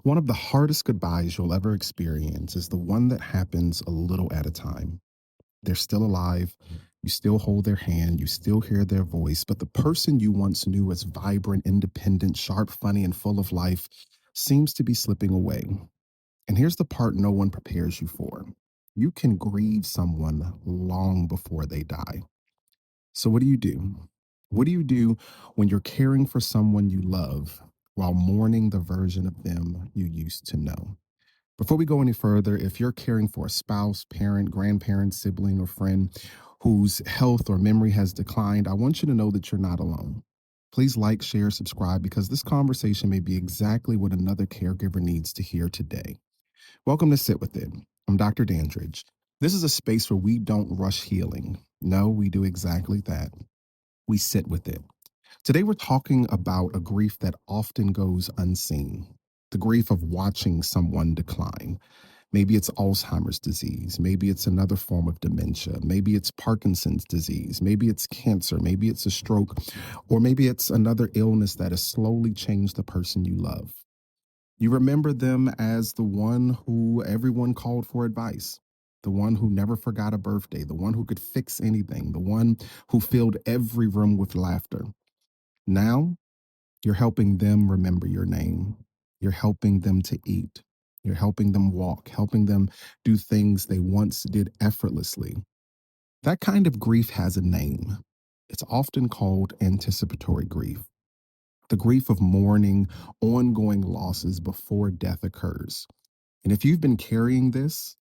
One of the hardest goodbyes you'll ever experience is the one that happens a little at a time. They're still alive. You still hold their hand. You still hear their voice. But the person you once knew as vibrant, independent, sharp, funny, and full of life seems to be slipping away. And here's the part no one prepares you for: you can grieve someone long before they die. So, what do you do? What do you do when you're caring for someone you love while mourning the version of them you used to know? Before we go any further, if you're caring for a spouse, parent, grandparent, sibling, or friend whose health or memory has declined, I want you to know that you're not alone. Please like, share, subscribe, because this conversation may be exactly what another caregiver needs to hear today. Welcome to Sit With It. I'm Dr. Dandridge. This is a space where we don't rush healing. No, we do exactly that. We sit with it. Today, we're talking about a grief that often goes unseen: the grief of watching someone decline. Maybe it's Alzheimer's disease. Maybe it's another form of dementia. Maybe it's Parkinson's disease. Maybe it's cancer. Maybe it's a stroke. Or maybe it's another illness that has slowly changed the person you love. You remember them as the one who everyone called for advice, the one who never forgot a birthday, the one who could fix anything, the one who filled every room with laughter. Now, you're helping them remember your name. You're helping them to eat. You're helping them walk, helping them do things they once did effortlessly. That kind of grief has a name. It's often called anticipatory grief, the grief of mourning ongoing losses before death occurs. And if you've been carrying this,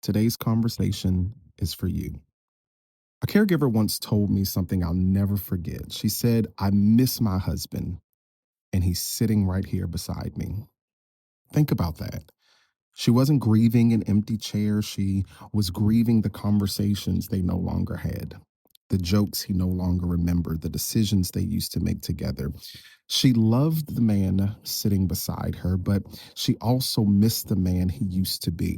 today's conversation is for you. A caregiver once told me something I'll never forget. She said, "I miss my husband, and he's sitting right here beside me." Think about that. She wasn't grieving an empty chair. She was grieving the conversations they no longer had, the jokes he no longer remembered, the decisions they used to make together. She loved the man sitting beside her, but she also missed the man he used to be.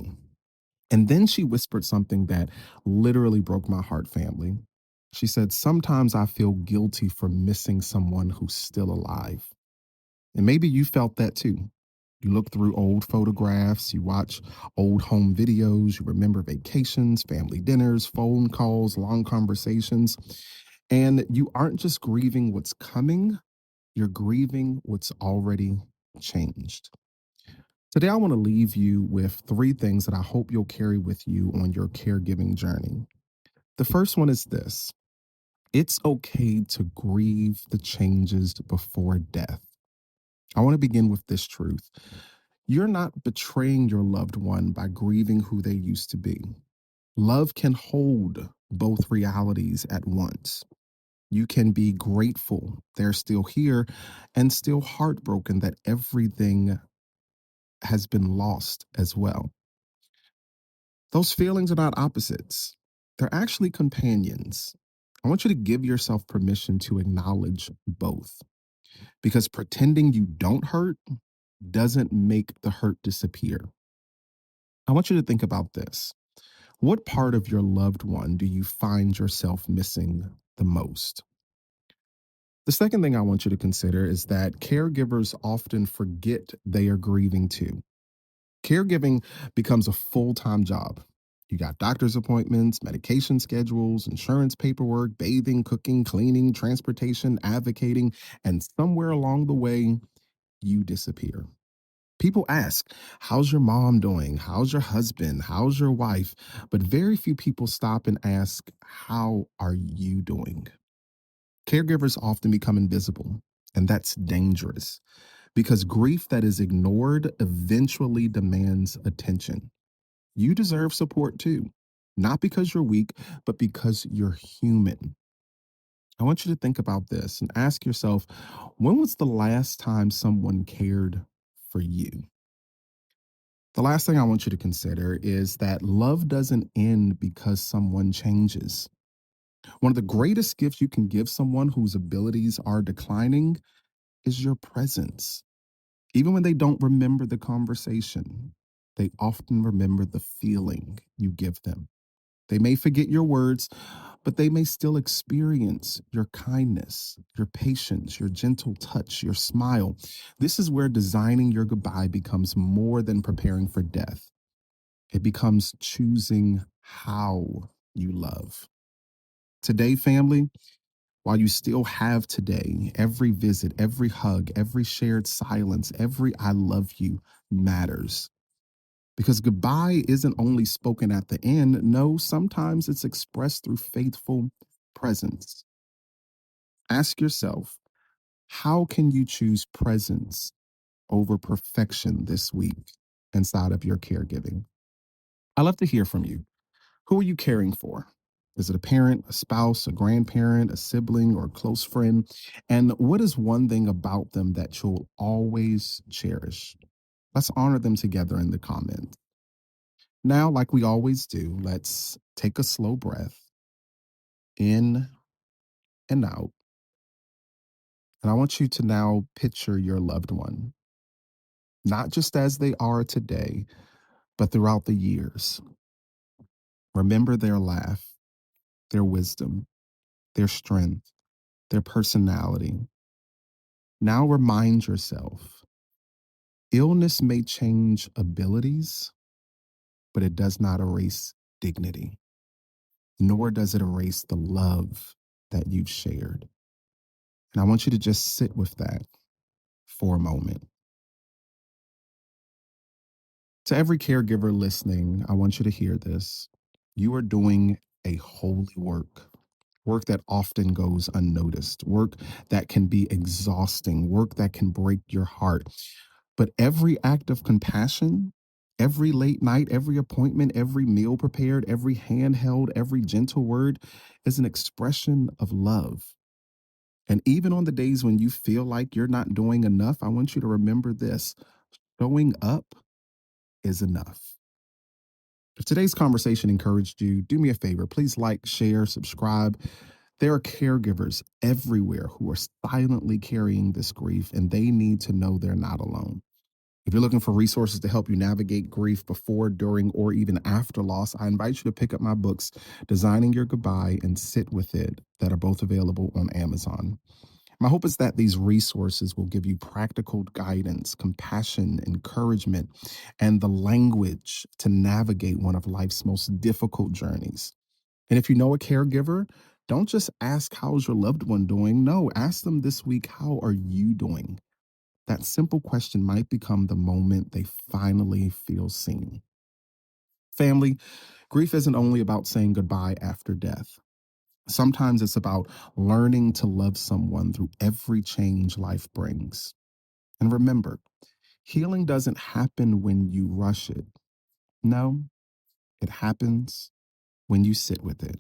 And then she whispered something that literally broke my heart, family. She said, "Sometimes I feel guilty for missing someone who's still alive." And maybe you felt that too. You look through old photographs, you watch old home videos, you remember vacations, family dinners, phone calls, long conversations. And you aren't just grieving what's coming, you're grieving what's already changed. Today, I want to leave you with three things that I hope you'll carry with you on your caregiving journey. The first one is this: it's okay to grieve the changes before death. I want to begin with this truth. You're not betraying your loved one by grieving who they used to be. Love can hold both realities at once. You can be grateful they're still here and still heartbroken that everything has been lost as well. Those feelings are not opposites, they're actually companions. I want you to give yourself permission to acknowledge both, because pretending you don't hurt doesn't make the hurt disappear. I want you to think about this. What part of your loved one do you find yourself missing the most? The second thing I want you to consider is that caregivers often forget they are grieving too. Caregiving becomes a full time job. You got doctor's appointments, medication schedules, insurance paperwork, bathing, cooking, cleaning, transportation, advocating, and somewhere along the way, you disappear. People ask, "How's your mom doing? How's your husband? How's your wife?" But very few people stop and ask, "How are you doing?" Caregivers often become invisible, and that's dangerous because grief that is ignored eventually demands attention. You deserve support too, not because you're weak, but because you're human. I want you to think about this and ask yourself, when was the last time someone cared for you? The last thing I want you to consider is that love doesn't end because someone changes. One of the greatest gifts you can give someone whose abilities are declining is your presence. Even when they don't remember the conversation, they often remember the feeling you give them. They may forget your words, but they may still experience your kindness, your patience, your gentle touch, your smile. This is where designing your goodbye becomes more than preparing for death. It becomes choosing how you love. Today, family, while you still have today, every visit, every hug, every shared silence, every I love you matters. Because goodbye isn't only spoken at the end. No, sometimes it's expressed through faithful presence. Ask yourself, how can you choose presence over perfection this week inside of your caregiving? I love to hear from you. Who are you caring for? Is it a parent, a spouse, a grandparent, a sibling, or a close friend? And what is one thing about them that you'll always cherish? Let's honor them together in the comments. Now, like we always do, let's take a slow breath in and out. And I want you to now picture your loved one, not just as they are today, but throughout the years. Remember their laugh, their wisdom, their strength, their personality. Now remind yourself, illness may change abilities, but it does not erase dignity, nor does it erase the love that you've shared. And I want you to just sit with that for a moment. To every caregiver listening, I want you to hear this. You are doing a holy work, work that often goes unnoticed, work that can be exhausting, work that can break your heart. But every act of compassion, every late night, every appointment, every meal prepared, every hand held, every gentle word is an expression of love. And even on the days when you feel like you're not doing enough, I want you to remember this: showing up is enough. If today's conversation encouraged you, do me a favor. Please like, share, subscribe. There are caregivers everywhere who are silently carrying this grief, and they need to know they're not alone. If you're looking for resources to help you navigate grief before, during, or even after loss, I invite you to pick up my books, Designing Your Goodbye and Sit With It, that are both available on Amazon. My hope is that these resources will give you practical guidance, compassion, encouragement, and the language to navigate one of life's most difficult journeys. And if you know a caregiver, don't just ask, how's your loved one doing? No, ask them this week, how are you doing? That simple question might become the moment they finally feel seen. Family, grief isn't only about saying goodbye after death. Sometimes it's about learning to love someone through every change life brings. And remember, healing doesn't happen when you rush it. No, it happens when you sit with it.